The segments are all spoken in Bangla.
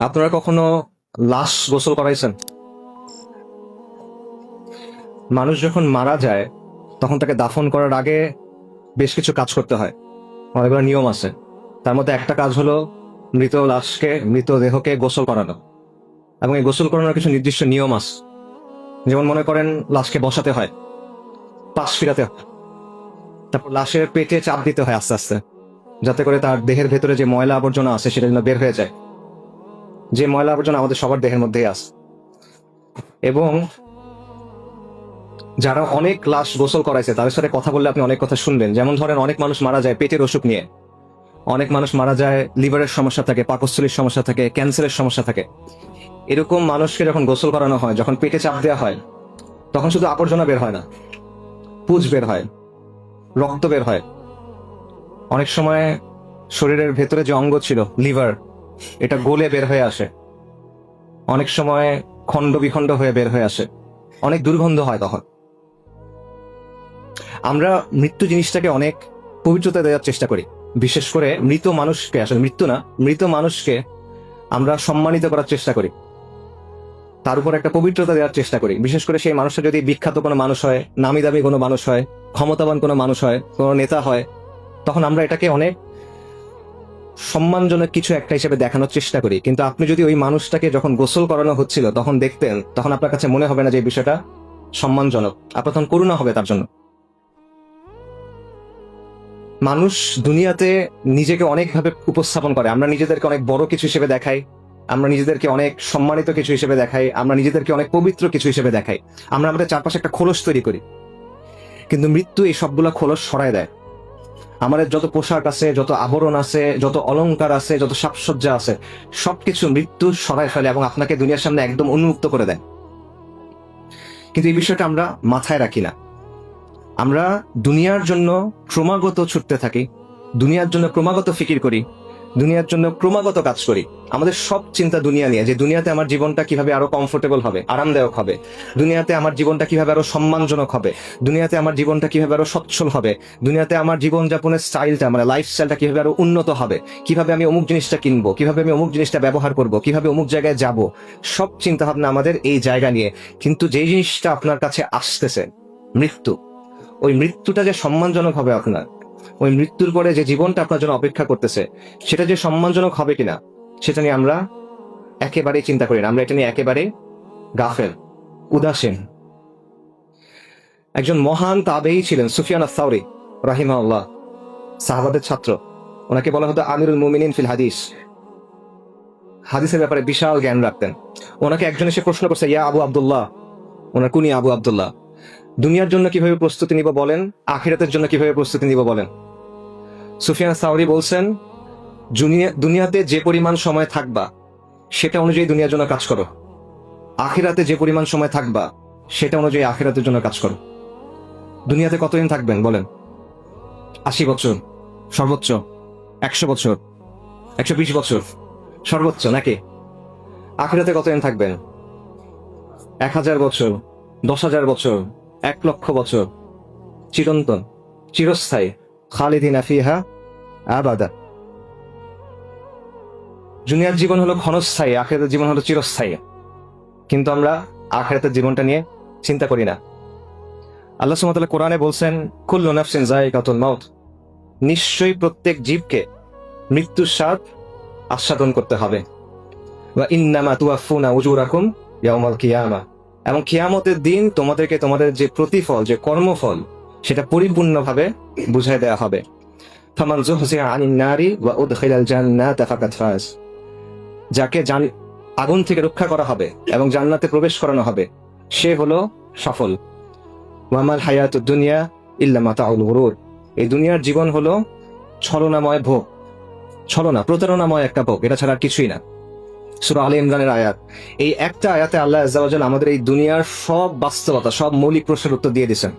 আপনারা কখনো লাশ গোসল করাইছেন? মানুষ যখন মারা যায় তখন তাকে দাফন করার আগে বেশ কিছু কাজ করতে হয়, অনেকগুলো নিয়ম আছে। তার মধ্যে একটা কাজ হলো মৃতদেহকে গোসল করানো, এবং এই গোসল করানোর কিছু নির্দিষ্ট নিয়ম আছে। যেমন মনে করেন লাশকে বসাতে হয়, পাশ ফিরাতে হয়, তারপর লাশের পেটে চাপ দিতে হয় আস্তে আস্তে, যাতে করে তার দেহের ভেতরে যে ময়লা আবর্জনা আছে সেটা যেন বের হয়ে যায়। যে ময়লা আবর্জনা আমাদের সবার দেহের মধ্যেই আছে। এবং যারা অনেক লাশ গোসল করাইছে তাদের সাথে কথা বললে আপনি অনেক কথা শুনবেন। যেমন ধরেন, অনেক মানুষ মারা যায় পেটের অসুখ নিয়ে, অনেক মানুষ মারা যায় লিভারের সমস্যা থাকে, পাকস্থলীর সমস্যা থাকে, ক্যান্সারের সমস্যা থাকে। এরকম মানুষকে যখন গোসল করানো হয়, যখন পেটে চাপ দেওয়া হয়, তখন শুধু আবর্জনা বের হয় না, পুজ বের হয়, রক্ত বের হয়। অনেক সময় শরীরের ভেতরে যে অঙ্গ ছিল লিভার, এটা গলে বের হয়ে আসে। অনেক সময় খণ্ড বিখণ্ড হয়ে বের হয়ে আসে, অনেক দুর্গন্ধ হয়। তখন আমরা মৃত্যু জিনিসটাকে অনেক পবিত্রতা দেওয়ার চেষ্টা করি। বিশেষ করে মৃত মানুষকে, আসলে মৃত্যু না, মৃত মানুষকে আমরা সম্মানিত করার চেষ্টা করি, তার উপর একটা পবিত্রতা দেওয়ার চেষ্টা করি। বিশেষ করে সেই মানুষটা যদি বিখ্যাত কোনো মানুষ হয়, নামি দামি কোনো মানুষ হয়, ক্ষমতাবান কোনো মানুষ হয়, কোনো নেতা হয়, তখন আমরা এটাকে অনেক সম্মানজনক কিছু একটা হিসেবে দেখানোর চেষ্টা করি। কিন্তু আপনি যদি ওই মানুষটাকে যখন গোসল করানো হচ্ছিল তখন দেখতেন, তখন আপনার কাছে মনে হবে না যে এই বিষয়টা সম্মানজনক, আপনার তখন করুণা হবে তার জন্য। মানুষ দুনিয়াতে নিজেকে অনেকভাবে উপস্থাপন করে। আমরা নিজেদেরকে অনেক বড় কিছু হিসেবে দেখাই, আমরা নিজেদেরকে অনেক সম্মানিত কিছু হিসেবে দেখাই, আমরা নিজেদেরকে অনেক পবিত্র কিছু হিসেবে দেখাই। আমরা আমাদের চারপাশে একটা খোলস তৈরি করি, কিন্তু মৃত্যু এই সবগুলা খোলস সরায় দেয়। আমাদের যত পোশাক আছে, যত আবরণ আছে, যত অলংকার আছে, যত সাজসজ্জা আছে, সবকিছু মৃত্যু সরায় ফেলে এবং আপনাকে দুনিয়ার সামনে একদম উন্মুক্ত করে দেয়। কিন্তু এই বিষয়টা আমরা মাথায় রাখি না। আমরা দুনিয়ার জন্য ক্রমাগত ছুটতে থাকি, দুনিয়ার জন্য ক্রমাগত ফিকির করি, দুনিয়ার জন্য ক্রমাগত কাজ করি। আমাদের সব চিন্তা দুনিয়া নিয়ে, যে দুনিয়াতে আমার জীবনটা কিভাবে আরো কমফোর্টেবল হবে, আরামদায়ক হবে, দুনিয়াতে আমার জীবনটা কিভাবে আরো সম্মানজনক হবে, দুনিয়াতে আমার জীবনটা কিভাবে আরো সচ্ছল হবে, দুনিয়াতে আমার জীবনযাপনের স্টাইলটা, মানে লাইফস্টাইলটা কিভাবে আরো উন্নত হবে, কিভাবে আমি অমুক জিনিসটা কিনবো, কিভাবে আমি অমুক জিনিসটা ব্যবহার করব, কিভাবে অমুক জায়গায় যাব। সব চিন্তা ভাবনা আমাদের এই জায়গা নিয়ে। কিন্তু যেই জিনিসটা আপনার কাছে আসতেছে, মৃত্যু, ওই মৃত্যুটা যে সম্মানজনক হবে আপনার, ওই মৃত্যুর পরে যে জীবনটা আপনার জন্য অপেক্ষা করতেছে, সেটা যে সম্মানজনক হবে কিনা, সেটা নিয়ে আমরা একেবারেই চিন্তা করি না। আমরা এটা নিয়ে একেবারে গাফেল, উদাসীন। একজন মহান তাবেঈ ছিলেন সুফিয়ান আস-সাওরী রাহিমাহুল্লাহ, সাহাবাদের ছাত্র। ওনাকে বলা হতো আমিরুল মুমিনিন ফিল হাদিস। হাদিসের ব্যাপারে বিশাল জ্ঞান রাখতেন। ওনাকে একজন এসে প্রশ্ন করছে, ইয়া আবু আব্দুল্লাহ, ওনার কুনি আবু আব্দুল্লাহ, দুনিয়ার জন্য কিভাবে প্রস্তুতি নিব বলেন, আখিরাতের জন্য কিভাবে প্রস্তুতি নিব বলেন। সুফিয়ান সাওরী বলছেন, দুনিয়াতে যে পরিমাণ সময় থাকবা সেটা অনুযায়ী দুনিয়ার জন্য কাজ করো, আখিরাতে যে পরিমাণ সময় থাকবা সেটা অনুযায়ী আখিরাতের জন্য কাজ করো। দুনিয়াতে কতদিন থাকবেন বলেন? 80 বছর সর্বোচ্চ, 100 বছর, 120 বছর সর্বোচ্চ, নাকি? আখিরাতে কতদিন থাকবেন? 1000 বছর, 10,000 বছর, 1,00,000 বছর, চিরন্তন, চিরস্থায়ী, খালিদিনা ফিহা আবাদা। দুনিয়ার জীবন হলো ক্ষণস্থায়ী, আখিরাতের জীবন হলো চিরস্থায়ী। কিন্তু আমরা আখিরাতের জীবনটা নিয়ে চিন্তা করি না। আল্লাহ সুবহানাহু ওয়া তাআলা কোরআনে বলছেন, কুল্লু নাফসিন যায়িকাতুল মাউত, নিশ্চয়ই প্রত্যেক জীবকে মৃত্যুর স্বাদ আস্বাদন করতে হবে। ওয়া ইন্নামা তুওয়াফফুনা উজুরাকুম ইয়াউমাল কিয়ামা, এবং কিয়ামতের দিন তোমাদেরকে তোমাদের যে প্রতিফল, যে কর্মফল, সেটা পরিপূর্ণভাবে বুঝাই দেওয়া হবে। ফামান যুহজিয়া আনিন নারি ওয়া উদখিলাল জান্নাতা ফাকাদ ফাজ, যাকে আগুন থেকে রক্ষা করা হবে এবং জান্নাতে প্রবেশ করানো হবে, সে হলো সফল। ওয়ামাল হায়াতুদ দুনিয়া ইল্লা মাতাউল গুরুর, এই দুনিয়ার জীবন হলো ছলনাময় ভোগ, ছলনা, প্রতারণাময় একটা ভোগ, এটা ছাড়া কিছুই না। সূরা আলে ইমরানের আয়াত। এই একটা আয়াতে আল্লাহ আজ্জা ওয়া জাল আমাদের এই দুনিয়ার সব বাস্তবতা, সব মৌলিক প্রশ্নের উত্তর দিয়ে দিয়েছেন।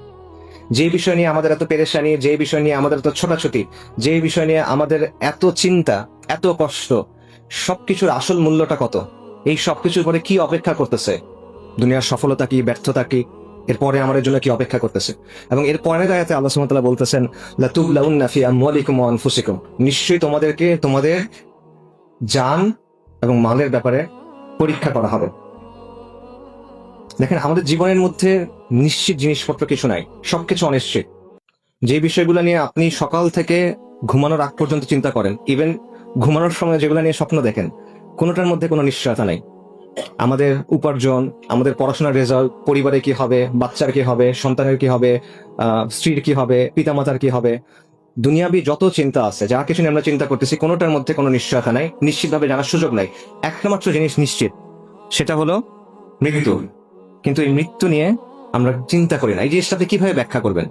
যে বিষয় নিয়ে আমাদের এত পেরেশানি, যে বিষয় নিয়ে আমাদের এত ছোটাছুটি, যে বিষয় নিয়ে আমাদের এত চিন্তা, এত কষ্ট, সবকিছুর আসল মূল্যটা কত, এই সবকিছুর পরে কি অপেক্ষা করতেছে, দুনিয়ার সফলতা কি, ব্যর্থতা কি, এরপরে আমাদের জন্য কি অপেক্ষা করতেছে। এবং এর পরের আয়াতে আল্লাহ সুবহানাহু ওয়া তাআলা বলতেছেন, লাতুবলাউন্না ফি আমওয়ালিকুম ওয়া আনফুসিকুম, নিশ্চয়ই তোমাদেরকে তোমাদের জান এবং মালের ব্যাপারে পরীক্ষা করা হবে। দেখেন, আমাদের জীবনের মধ্যে নিশ্চিত জিনিসপত্র কিছু নাই, সবকিছু অনিশ্চিত। যে বিষয়গুলো নিয়ে আপনি সকাল থেকে ঘুমানোর আগ পর্যন্ত চিন্তা করেন, ইভেন ঘুমানোর সময় যেগুলো নিয়ে স্বপ্ন দেখেন, কোনোটার মধ্যে কোনো নিশ্চয়তা নাই। আমাদের উপার্জন, আমাদের পড়াশোনার রেজাল্ট, পরিবারে কি হবে, বাচ্চার কি হবে, সন্তানের কি হবে, স্ত্রীর কি হবে, পিতামাতার কি হবে, দুনিয়াবি যত চিন্তা আছে, যা কিছু নিয়ে আমরা চিন্তা করতেছি, কোনোটার মধ্যে কোনো নিশ্চয়তা নাই, নিশ্চিতভাবে জানার সুযোগ নাই। একটা মাত্র জিনিস নিশ্চিত, সেটা হলো মৃত্যু। কিন্তু এই মৃত্যু নিয়ে আমরা চিন্তা করি না। এই জিনিসটাতে কিভাবে ব্যাখ্যা করবেন?